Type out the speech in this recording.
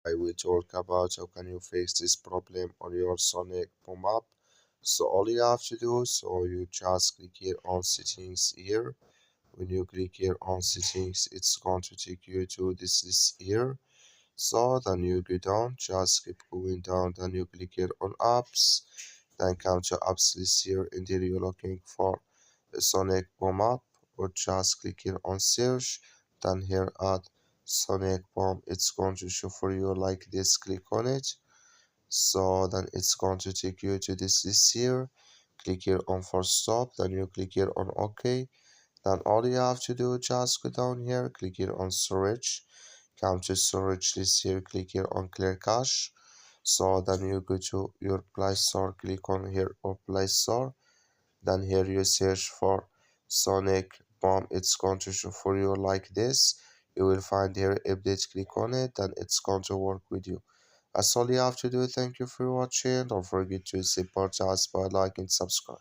I will talk about how can you fix this problem on your Sonic Boom app. So all you have to do, so you just click here on settings here. When you click here on settings, it's going to take you to this list here. So then you go down, just keep going down, then you click here on apps, then come to apps list here, and there you're looking for the Sonic Boom app, or just click here on search, then here add Sonic Boom, it's going to show for you like this, click on it. So then it's going to take you to this list here, click here on first stop, then you click here on OK, then all you have to do, just go down here, click here on storage, come to storage list here, click here on clear cache. So then you go to your Play Store, click on here or Play Store, then here you search for Sonic Boom, it's going to show for you like this. You will find here update, click on it, then it's going to work with you. That's all you have to do. Thank you for watching. Don't forget to support us by liking and subscribe.